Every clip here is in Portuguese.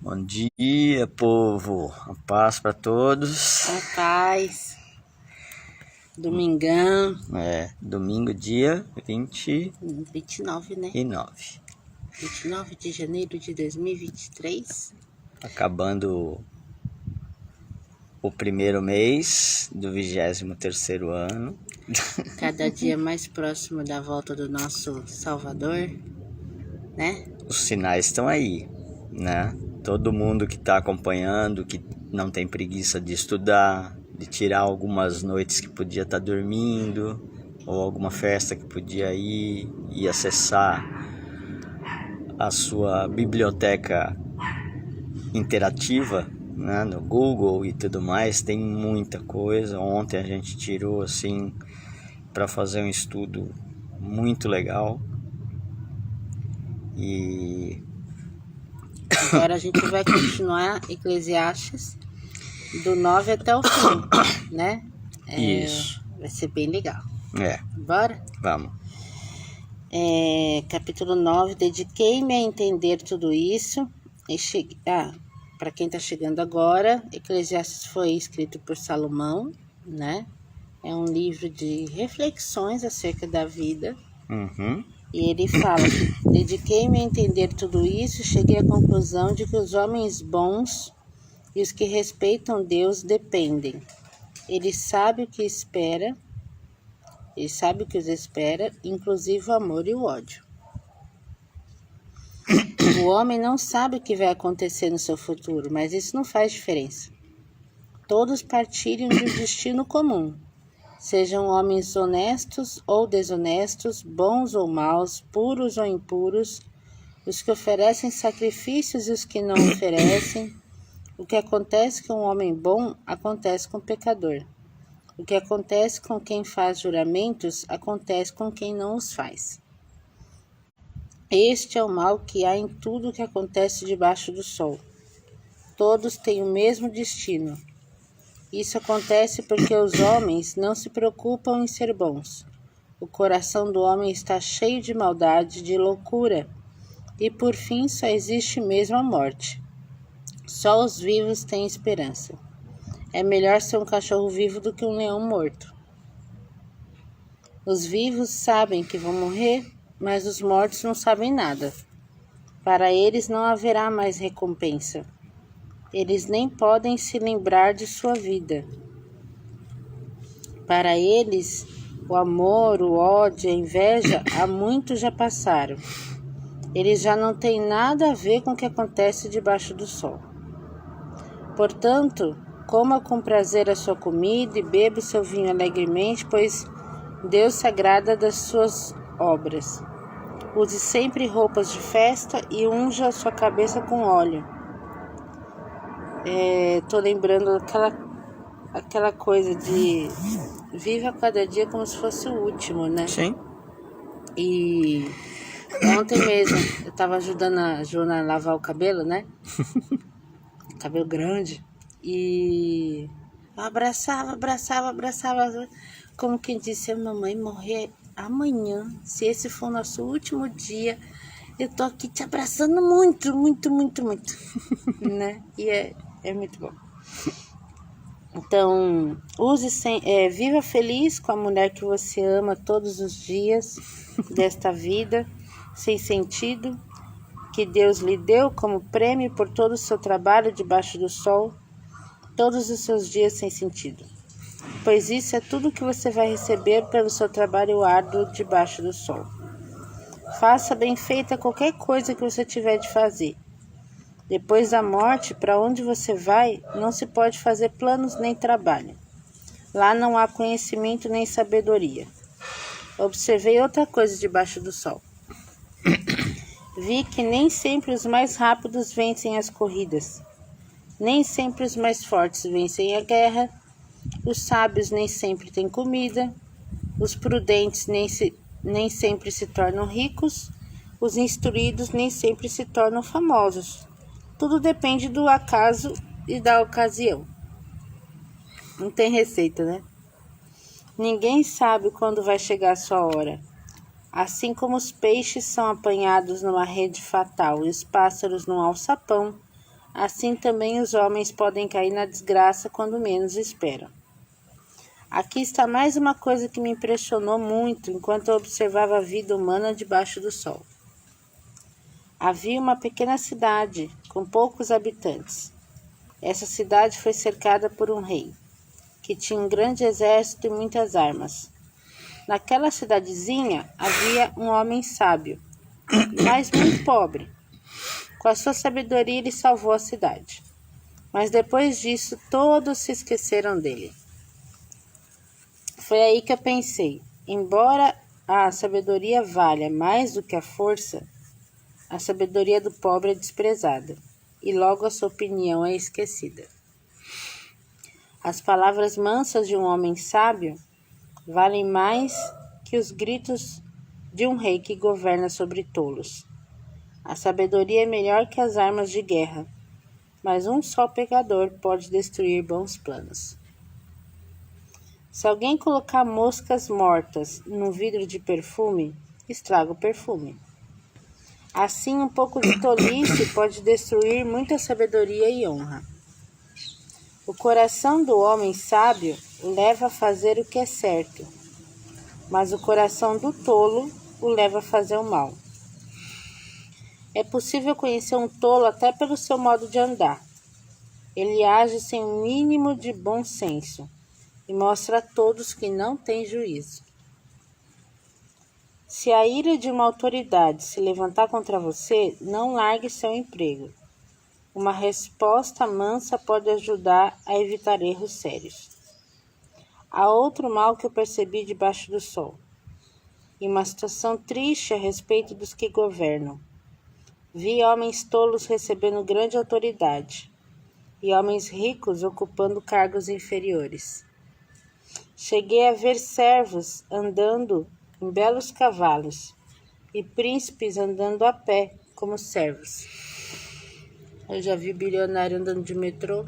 Bom dia, povo. A paz para todos. A paz. Domingão. Domingo, dia 29, né? 29 de janeiro de 2023. Acabando o primeiro mês do 23º ano. Cada dia mais próximo da volta do nosso Salvador, né? Os sinais estão aí, né? Todo mundo que está acompanhando, que não tem preguiça de estudar, de tirar algumas noites que podia estar dormindo, ou alguma festa que podia ir e acessar a sua biblioteca interativa, né, no Google e tudo mais. Tem muita coisa. Ontem a gente tirou assim para fazer um estudo muito legal. E agora a gente vai continuar Eclesiastes do 9 até o fim, né? Isso. Vai ser bem legal. Bora? Vamos. Capítulo 9. Dediquei-me a entender tudo isso. Para quem está chegando agora, Eclesiastes foi escrito por Salomão, né? É um livro de reflexões acerca da vida. E ele fala: dediquei-me a entender tudo isso e cheguei à conclusão de que os homens bons e os que respeitam Deus dependem. Ele sabe o que espera, ele sabe o que os espera, inclusive o amor e o ódio. O homem não sabe o que vai acontecer no seu futuro, mas isso não faz diferença. Todos partilham de um destino comum. Sejam homens honestos ou desonestos, bons ou maus, puros ou impuros, os que oferecem sacrifícios e os que não oferecem. O que acontece com um homem bom, acontece com o pecador. O que acontece com quem faz juramentos, acontece com quem não os faz. Este é o mal que há em tudo que acontece debaixo do sol. Todos têm o mesmo destino. Isso acontece porque os homens não se preocupam em ser bons. O coração do homem está cheio de maldade, de loucura, e por fim só existe mesmo a morte. Só os vivos têm esperança. É melhor ser um cachorro vivo do que um leão morto. Os vivos sabem que vão morrer, mas os mortos não sabem nada. Para eles não haverá mais recompensa. Eles nem podem se lembrar de sua vida. Para eles, o amor, o ódio, a inveja, há muito já passaram. Eles já não têm nada a ver com o que acontece debaixo do sol. Portanto, coma com prazer a sua comida e beba o seu vinho alegremente, pois Deus se agrada das suas obras. Use sempre roupas de festa e unja a sua cabeça com óleo. Tô lembrando aquela coisa de viva cada dia como se fosse o último, né? Sim. E ontem mesmo eu tava ajudando a Juna a lavar o cabelo, né? Cabelo grande. E eu abraçava. Como quem disse: mamãe morrer amanhã, se esse for o nosso último dia, eu tô aqui te abraçando muito, né? E é muito bom. Então, viva feliz com a mulher que você ama todos os dias desta vida sem sentido, que Deus lhe deu como prêmio por todo o seu trabalho debaixo do sol, todos os seus dias sem sentido. Pois isso é tudo que você vai receber pelo seu trabalho árduo debaixo do sol. Faça bem feita qualquer coisa que você tiver de fazer. Depois da morte, para onde você vai, não se pode fazer planos nem trabalho. Lá não há conhecimento nem sabedoria. Observei outra coisa debaixo do sol. Vi que nem sempre os mais rápidos vencem as corridas. Nem sempre os mais fortes vencem a guerra. Os sábios nem sempre têm comida. Os prudentes nem sempre se tornam ricos. Os instruídos nem sempre se tornam famosos. Tudo depende do acaso e da ocasião. Não tem receita, né? Ninguém sabe quando vai chegar a sua hora. Assim como os peixes são apanhados numa rede fatal e os pássaros num alçapão, assim também os homens podem cair na desgraça quando menos esperam. Aqui está mais uma coisa que me impressionou muito enquanto eu observava a vida humana debaixo do sol. Havia uma pequena cidade com poucos habitantes. Essa cidade foi cercada por um rei, que tinha um grande exército e muitas armas. Naquela cidadezinha havia um homem sábio, mas muito pobre. Com a sua sabedoria ele salvou a cidade. Mas depois disso todos se esqueceram dele. Foi aí que eu pensei, embora a sabedoria valha mais do que a força, a sabedoria do pobre é desprezada, e logo a sua opinião é esquecida. As palavras mansas de um homem sábio valem mais que os gritos de um rei que governa sobre tolos. A sabedoria é melhor que as armas de guerra, mas um só pecador pode destruir bons planos. Se alguém colocar moscas mortas num vidro de perfume, estraga o perfume. Assim, um pouco de tolice pode destruir muita sabedoria e honra. O coração do homem sábio o leva a fazer o que é certo, mas o coração do tolo o leva a fazer o mal. É possível conhecer um tolo até pelo seu modo de andar. Ele age sem o mínimo de bom senso e mostra a todos que não tem juízo. Se a ira de uma autoridade se levantar contra você, não largue seu emprego. Uma resposta mansa pode ajudar a evitar erros sérios. Há outro mal que eu percebi debaixo do sol, e uma situação triste a respeito dos que governam. Vi homens tolos recebendo grande autoridade, e homens ricos ocupando cargos inferiores. Cheguei a ver servos andando em belos cavalos, e príncipes andando a pé como servos. Eu já vi bilionário andando de metrô.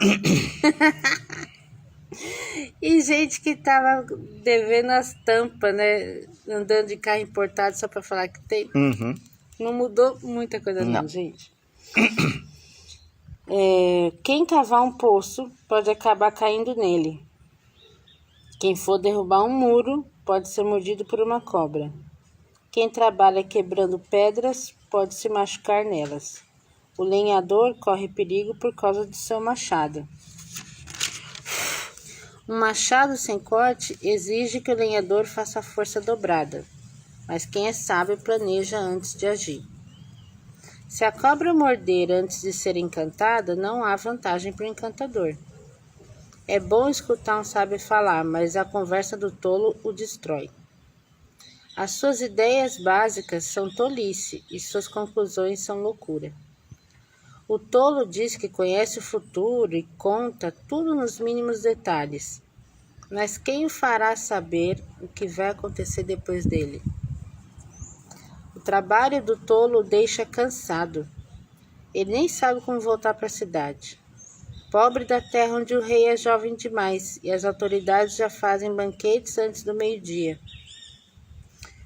E gente que tava devendo as tampas, né? Andando de carro importado só para falar que tem. Uhum. Não mudou muita coisa não, Não. gente. Quem cavar um poço pode acabar caindo nele. Quem for derrubar um muro pode ser mordido por uma cobra. Quem trabalha quebrando pedras pode se machucar nelas. O lenhador corre perigo por causa do seu machado. Um machado sem corte exige que o lenhador faça a força dobrada, mas quem é sábio planeja antes de agir. Se a cobra morder antes de ser encantada, não há vantagem para o encantador. É bom escutar um sábio falar, mas a conversa do tolo o destrói. As suas ideias básicas são tolice e suas conclusões são loucura. O tolo diz que conhece o futuro e conta tudo nos mínimos detalhes. Mas quem o fará saber o que vai acontecer depois dele? O trabalho do tolo o deixa cansado. Ele nem sabe como voltar para a cidade. Pobre da terra onde o rei é jovem demais e as autoridades já fazem banquetes antes do meio-dia.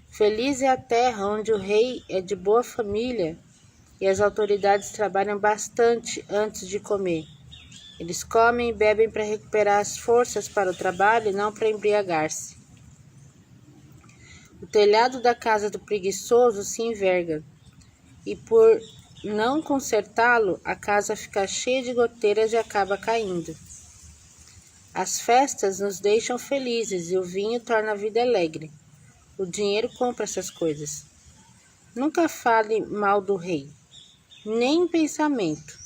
Feliz é a terra onde o rei é de boa família e as autoridades trabalham bastante antes de comer. Eles comem e bebem para recuperar as forças para o trabalho e não para embriagar-se. O telhado da casa do preguiçoso se enverga, e por não consertá-lo, a casa fica cheia de goteiras e acaba caindo. As festas nos deixam felizes e o vinho torna a vida alegre. O dinheiro compra essas coisas. Nunca fale mal do rei, nem em pensamento.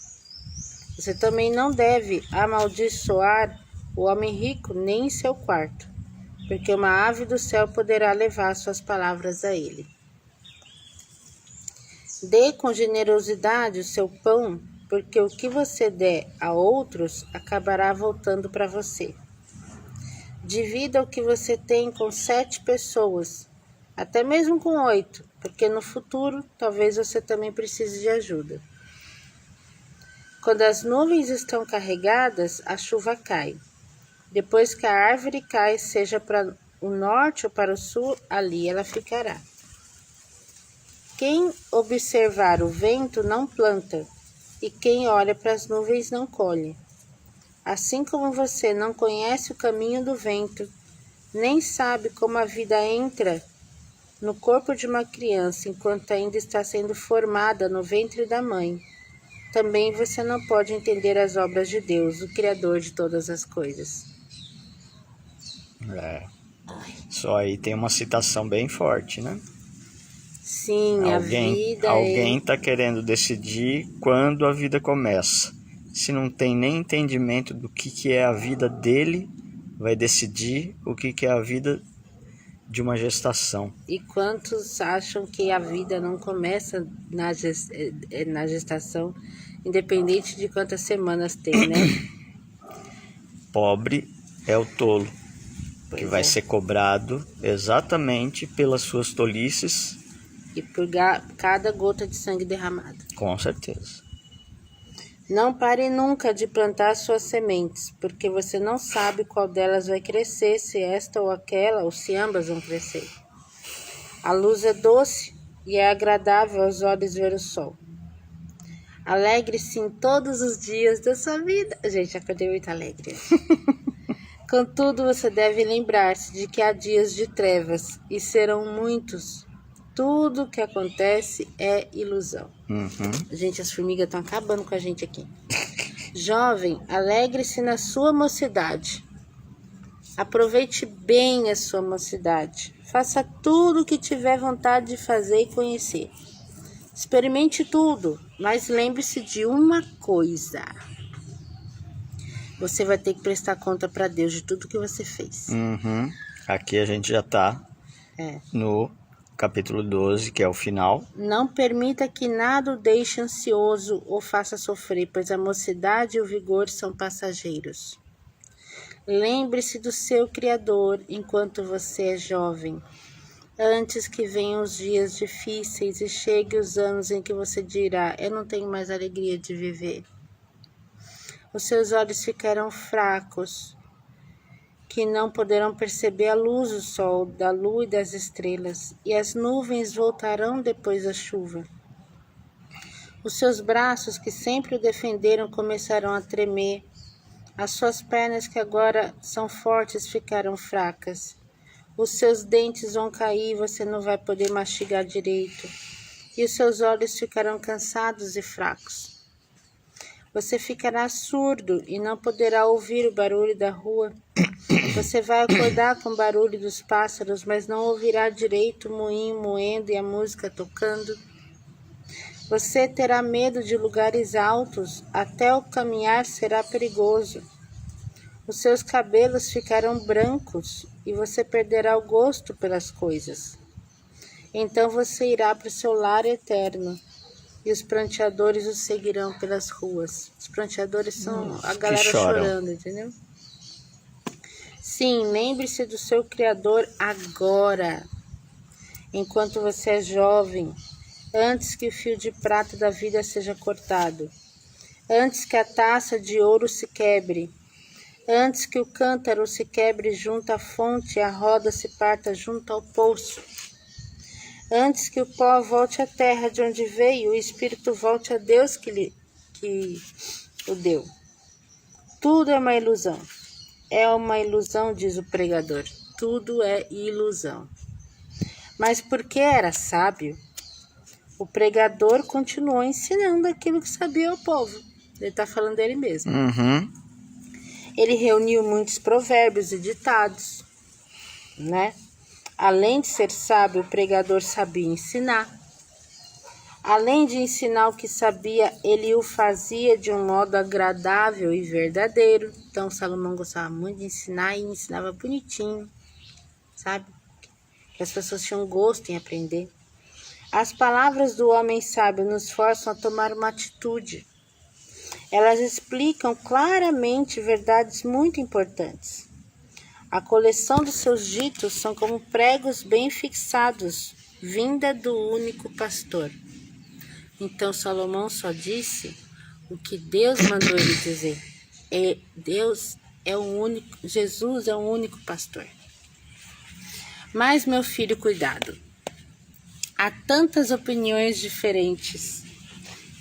Você também não deve amaldiçoar o homem rico nem em seu quarto, porque uma ave do céu poderá levar suas palavras a ele. Dê com generosidade o seu pão, porque o que você der a outros acabará voltando para você. Divida o que você tem com 7 pessoas, até mesmo com 8, porque no futuro talvez você também precise de ajuda. Quando as nuvens estão carregadas, a chuva cai. Depois que a árvore cai, seja para o norte ou para o sul, ali ela ficará. Quem observar o vento não planta, e quem olha para as nuvens não colhe. Assim como você não conhece o caminho do vento, nem sabe como a vida entra no corpo de uma criança enquanto ainda está sendo formada no ventre da mãe, também você não pode entender as obras de Deus, o Criador de todas as coisas. Só aí tem uma citação bem forte, né? Sim, a vida Alguém está querendo decidir quando a vida começa. Se não tem nem entendimento do que é a vida dele, vai decidir o que é a vida de uma gestação. E quantos acham que a vida não começa na gestação, independente de quantas semanas tem, né? Pobre é o tolo, que vai ser cobrado exatamente pelas suas tolices. E por cada gota de sangue derramada. Com certeza. Não pare nunca de plantar suas sementes, porque você não sabe qual delas vai crescer, se esta ou aquela, ou se ambas vão crescer. A luz é doce e é agradável aos olhos ver o sol. Alegre-se em todos os dias da sua vida. Gente, acordei muito alegre. Contudo, você deve lembrar-se de que há dias de trevas, e serão muitos. Tudo que acontece é ilusão. Gente, as formigas estão acabando com a gente aqui. Jovem, alegre-se na sua mocidade. Aproveite bem a sua mocidade. Faça tudo o que tiver vontade de fazer e conhecer. Experimente tudo, mas lembre-se de uma coisa. Você vai ter que prestar conta para Deus de tudo que você fez. Aqui a gente já está no capítulo 12, que é o final. Não permita que nada o deixe ansioso ou faça sofrer, pois a mocidade e o vigor são passageiros. Lembre-se do seu Criador enquanto você é jovem, antes que venham os dias difíceis e cheguem os anos em que você dirá: eu não tenho mais alegria de viver. Os seus olhos ficarão fracos, que não poderão perceber a luz do sol, da lua e das estrelas, e as nuvens voltarão depois da chuva. Os seus braços, que sempre o defenderam, começarão a tremer. As suas pernas, que agora são fortes, ficarão fracas. Os seus dentes vão cair e você não vai poder mastigar direito. E os seus olhos ficarão cansados e fracos. Você ficará surdo e não poderá ouvir o barulho da rua. Você vai acordar com o barulho dos pássaros, mas não ouvirá direito o moinho moendo e a música tocando. Você terá medo de lugares altos, até o caminhar será perigoso. Os seus cabelos ficarão brancos e você perderá o gosto pelas coisas. Então você irá para o seu lar eterno e os pranteadores o seguirão pelas ruas. Os pranteadores são a galera chorando, entendeu? Sim, lembre-se do seu Criador agora, enquanto você é jovem, antes que o fio de prata da vida seja cortado, antes que a taça de ouro se quebre, antes que o cântaro se quebre junto à fonte e a roda se parta junto ao poço, antes que o pó volte à terra de onde veio, o espírito volte a Deus que o deu. Tudo é uma ilusão. É uma ilusão, diz o pregador. Tudo é ilusão. Mas porque era sábio, o pregador continuou ensinando aquilo que sabia ao povo. Ele está falando dele mesmo. Ele reuniu muitos provérbios e ditados, né? Além de ser sábio, o pregador sabia ensinar. Além de ensinar o que sabia, ele o fazia de um modo agradável e verdadeiro. Então, Salomão gostava muito de ensinar e ensinava bonitinho, sabe? Que as pessoas tinham gosto em aprender. As palavras do homem sábio nos forçam a tomar uma atitude. Elas explicam claramente verdades muito importantes. A coleção dos seus ditos são como pregos bem fixados, vinda do único pastor. Então Salomão só disse o que Deus mandou ele dizer. Deus é o único, Jesus é o único pastor. Mas, meu filho, cuidado. Há tantas opiniões diferentes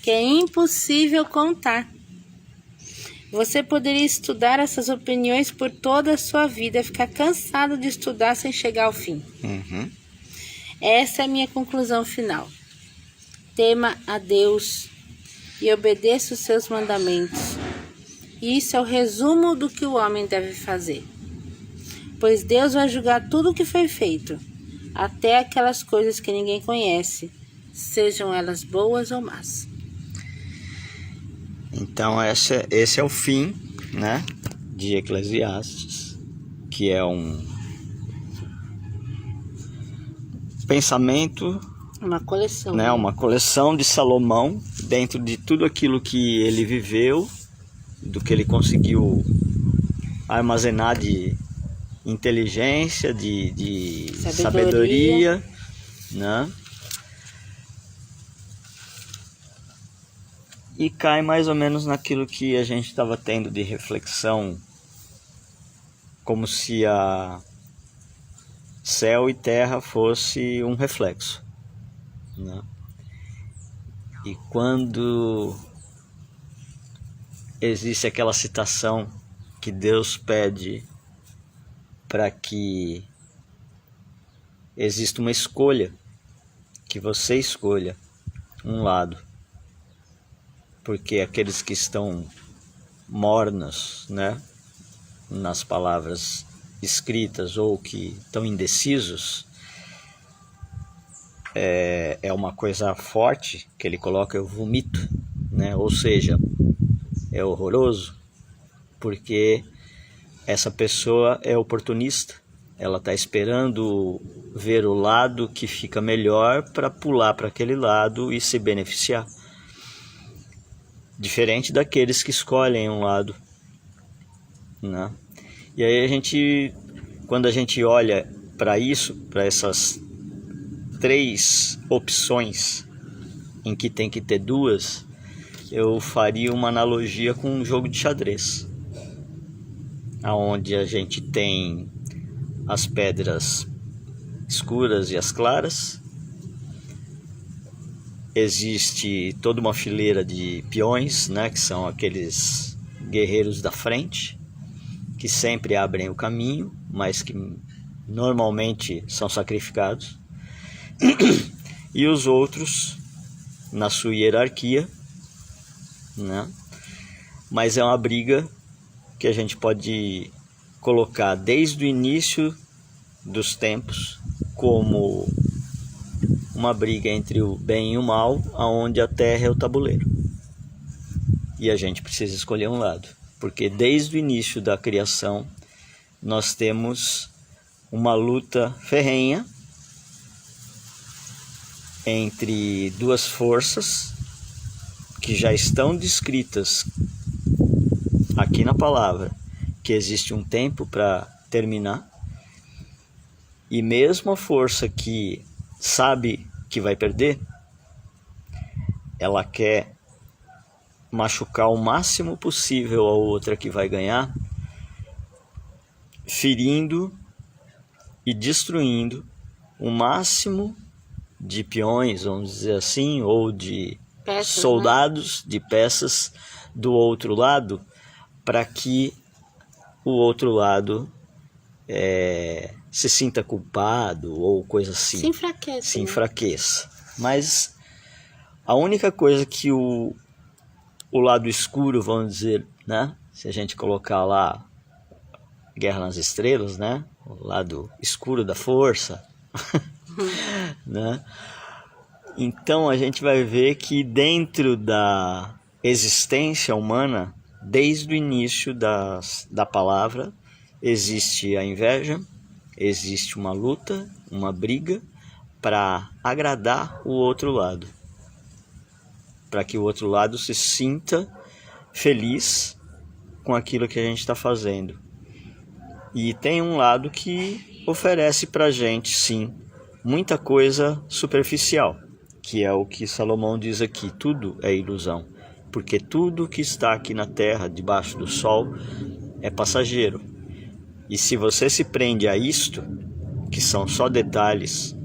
que é impossível contar. Você poderia estudar essas opiniões por toda a sua vida, ficar cansado de estudar sem chegar ao fim. Essa é a minha conclusão final. Tema a Deus e obedeça os seus mandamentos. Isso é o resumo do que o homem deve fazer. Pois Deus vai julgar tudo o que foi feito, até aquelas coisas que ninguém conhece, sejam elas boas ou más. Então esse é o fim, né, de Eclesiastes, que é um pensamento, uma coleção, né, uma coleção de Salomão dentro de tudo aquilo que ele viveu, do que ele conseguiu armazenar de inteligência, de sabedoria, né? E cai mais ou menos naquilo que a gente estava tendo de reflexão, como se a céu e terra fosse um reflexo, né? E quando existe aquela citação que Deus pede para que exista uma escolha, que você escolha um lado, porque aqueles que estão mornos, né, nas palavras escritas ou que estão indecisos, é uma coisa forte que ele coloca, eu vomito, né, ou seja, é horroroso, porque essa pessoa é oportunista, ela está esperando ver o lado que fica melhor para pular para aquele lado e se beneficiar. Diferente daqueles que escolhem um lado, né? E aí quando a gente olha para isso, para essas 3 opções em que tem que ter 2, eu faria uma analogia com um jogo de xadrez, onde a gente tem as pedras escuras e as claras, existe toda uma fileira de peões, né, que são aqueles guerreiros da frente, que sempre abrem o caminho, mas que normalmente são sacrificados, e os outros na sua hierarquia, né? Mas é uma briga que a gente pode colocar desde o início dos tempos como uma briga entre o bem e o mal, onde a terra é o tabuleiro. E a gente precisa escolher um lado, porque desde o início da criação nós temos uma luta ferrenha entre 2 forças que já estão descritas aqui na palavra, que existe um tempo para terminar, e mesmo a força que sabe que vai perder, ela quer machucar o máximo possível a outra que vai ganhar, ferindo e destruindo o máximo de peões, vamos dizer assim, ou de peças, soldados, né? De peças do outro lado, para que o outro lado se sinta culpado ou coisa assim. Se enfraqueça. Mas a única coisa que o lado escuro, vamos dizer, né? Se a gente colocar lá Guerra nas Estrelas, né? O lado escuro da força, né? Então a gente vai ver que dentro da existência humana, desde o início da palavra, existe a inveja, existe uma luta, uma briga para agradar o outro lado, para que o outro lado se sinta feliz com aquilo que a gente está fazendo. E tem um lado que oferece para a gente, sim, muita coisa superficial, que é o que Salomão diz aqui: tudo é ilusão, porque tudo que está aqui na terra, debaixo do sol, é passageiro. E se você se prende a isto, que são só detalhes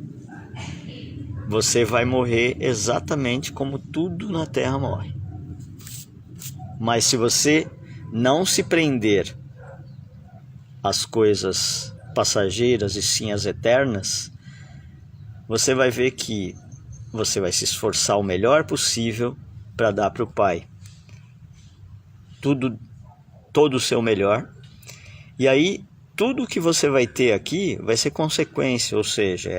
você vai morrer exatamente como tudo na Terra morre. Mas se você não se prender às coisas passageiras e sim às eternas, você vai ver que você vai se esforçar o melhor possível para dar para o Pai todo o seu melhor. E aí tudo que você vai ter aqui vai ser consequência, ou seja,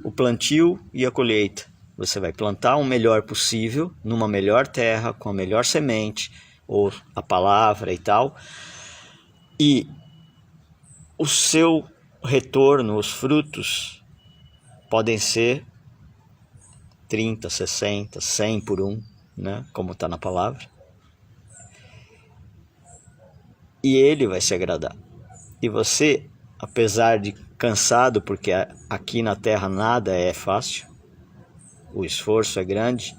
o plantio e a colheita. Você vai plantar o melhor possível, numa melhor terra, com a melhor semente, ou a palavra e tal. E o seu retorno, os frutos, podem ser 30, 60, 100 por um, né? Como está na palavra. E ele vai se agradar. E você, apesar de cansado, porque aqui na terra nada é fácil, o esforço é grande,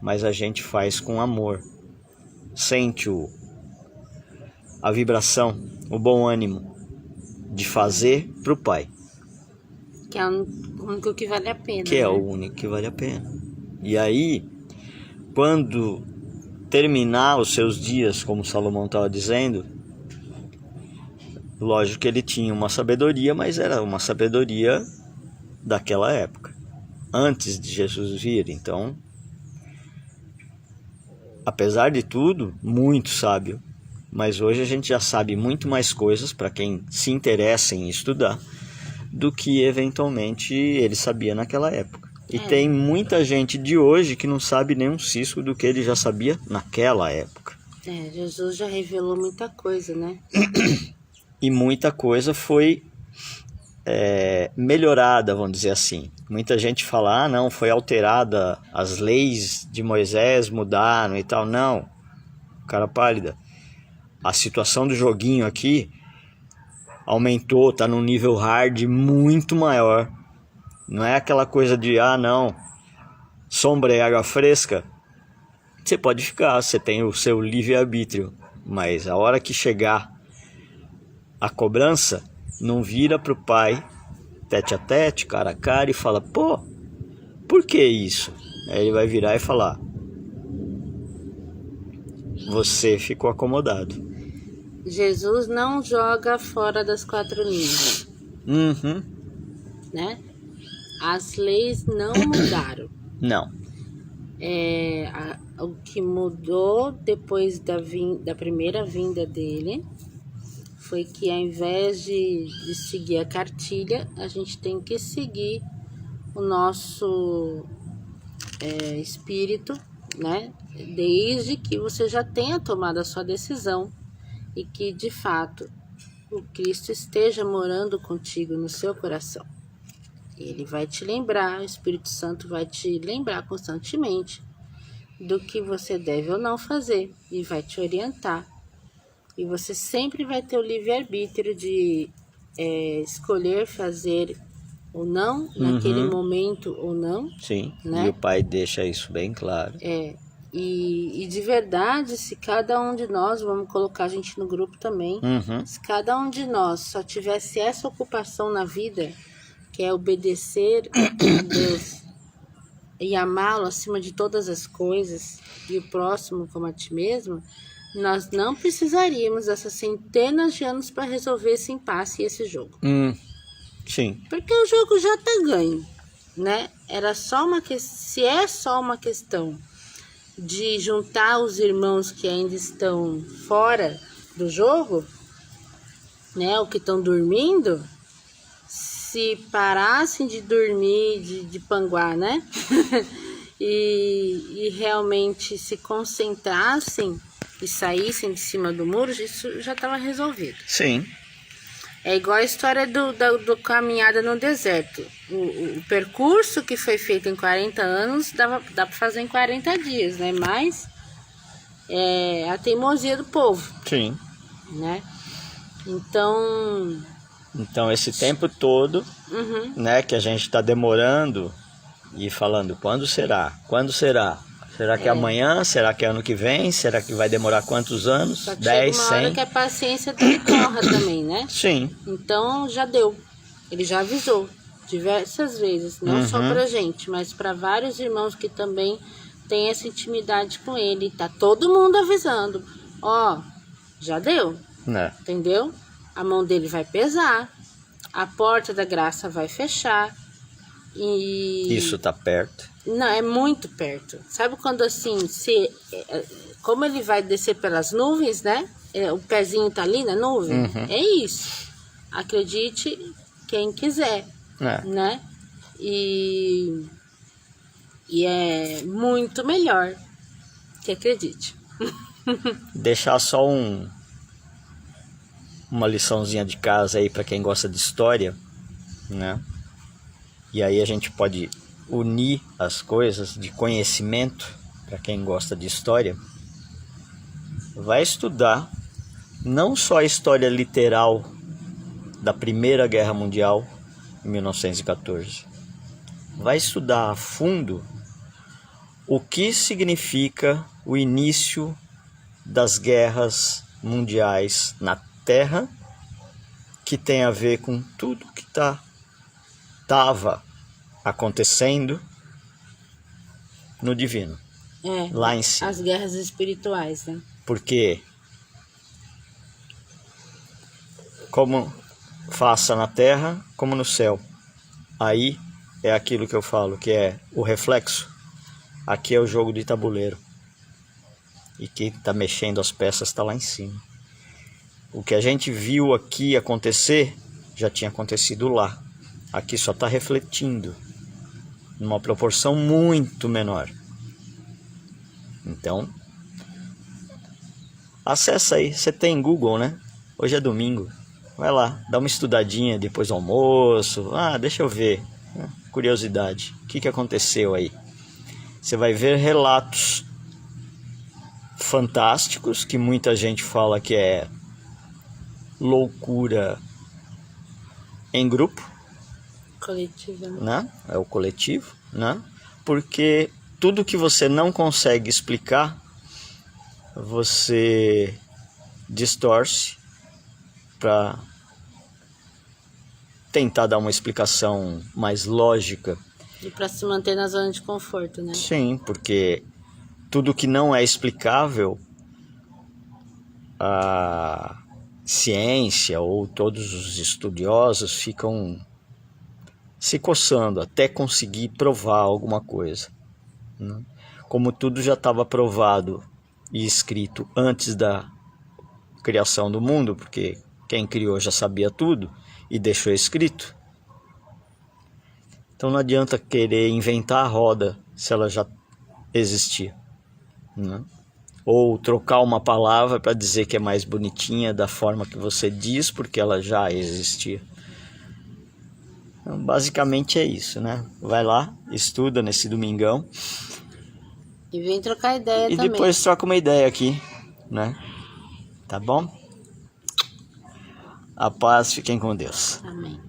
mas a gente faz com amor. Sente a vibração, o bom ânimo de fazer para o Pai. Que é o único que vale a pena. Que é o único que vale a pena. E aí, quando terminar os seus dias, como Salomão estava dizendo, lógico que ele tinha uma sabedoria, mas era uma sabedoria daquela época, antes de Jesus vir. Então, apesar de tudo, muito sábio. Mas hoje a gente já sabe muito mais coisas para quem se interessa em estudar do que eventualmente ele sabia naquela época. E tem muita gente de hoje que não sabe nem um cisco do que ele já sabia naquela época. Jesus já revelou muita coisa, né? E muita coisa foi melhorada, vamos dizer assim. Muita gente fala, não, foi alterada, as leis de Moisés mudaram e tal. Não, cara pálida. A situação do joguinho aqui aumentou, está num nível hard muito maior. Não é aquela coisa de, não, sombra e água fresca. Você pode ficar, você tem o seu livre-arbítrio. Mas a hora que chegar a cobrança, não vira pro Pai, tete a tete, cara a cara, e fala, por que isso? Aí ele vai virar e falar, você ficou acomodado. Jesus não joga fora das quatro linhas. Né? As leis não mudaram. Não. O que mudou depois da primeira vinda dele foi que, ao invés de seguir a cartilha, a gente tem que seguir o nosso espírito, né? Desde que você já tenha tomado a sua decisão e que, de fato, o Cristo esteja morando contigo no seu coração. Ele vai te lembrar, o Espírito Santo vai te lembrar constantemente do que você deve ou não fazer e vai te orientar. E você sempre vai ter o livre-arbítrio de escolher fazer ou não, naquele momento ou não. Sim, né? E o Pai deixa isso bem claro. E de verdade, se cada um de nós, vamos colocar a gente no grupo também, se cada um de nós só tivesse essa ocupação na vida, que é obedecer a Deus e amá-lo acima de todas as coisas, e o próximo como a ti mesmo, nós não precisaríamos dessas centenas de anos para resolver esse impasse e esse jogo. Sim. Porque o jogo já está ganho, né? Se é só uma questão de juntar os irmãos que ainda estão fora do jogo, né? Ou que estão dormindo, se parassem de dormir, de panguar, né? e realmente se concentrassem e saíssem de cima do muro, isso já estava resolvido. Sim. É igual a história do caminhada no deserto. O percurso que foi feito em 40 anos, dá para fazer em 40 dias, né? Mas é a teimosia do povo. Sim. Né? Então esse tempo todo, né, que a gente está demorando e falando, quando será? Quando será? Será que é amanhã? Será que é ano que vem? Será que vai demorar quantos anos? Só que 10, chega uma 100? hora que a paciência dele corra também, né? Sim. Então já deu. Ele já avisou. diversas vezes, não só pra gente, mas para vários irmãos que também têm essa intimidade com ele. Tá todo mundo avisando, ó, já deu, entendeu? A mão dele vai pesar, a porta da graça vai fechar. E isso tá perto. não, é muito perto. Sabe quando assim, como ele vai descer pelas nuvens, né? O pezinho tá ali na nuvem. É isso. Acredite quem quiser, né? E é muito melhor que acredite. Deixar só uma liçãozinha de casa aí para quem gosta de história, né? E aí a gente pode unir as coisas de conhecimento para quem gosta de história. Vai estudar não só a história literal da Primeira Guerra Mundial, em 1914. Vai estudar a fundo o que significa o início das guerras mundiais na Terra, que tem a ver com tudo que estava acontecendo no divino, lá em cima. As guerras espirituais, né? Porque como faça na terra, como no céu. Aí é aquilo que eu falo, que é o reflexo. Aqui é o jogo de tabuleiro. E quem está mexendo as peças está lá em cima. O que a gente viu aqui acontecer, já tinha acontecido lá. Aqui só está refletindo, numa proporção muito menor. Então, acessa aí. Você tem Google, né? Hoje é domingo. Vai lá, dá uma estudadinha depois do almoço. Deixa eu ver. Curiosidade. O que aconteceu aí? Você vai ver relatos fantásticos, que muita gente fala que é loucura em grupo. Coletivo, né? É o coletivo, né? Porque tudo que você não consegue explicar, você distorce para tentar dar uma explicação mais lógica. E para se manter na zona de conforto, né? Sim, porque tudo que não é explicável, a ciência ou todos os estudiosos ficam se coçando até conseguir provar alguma coisa, né? Como tudo já estava provado e escrito antes da criação do mundo, porque quem criou já sabia tudo e deixou escrito. Então não adianta querer inventar a roda se ela já existia, né? Ou trocar uma palavra para dizer que é mais bonitinha da forma que você diz, porque ela já existia. Então, basicamente é isso, né? Vai lá, estuda nesse domingão. E vem trocar ideia e também. E depois troca uma ideia aqui, né? Tá bom? A paz, fiquem com Deus. Amém.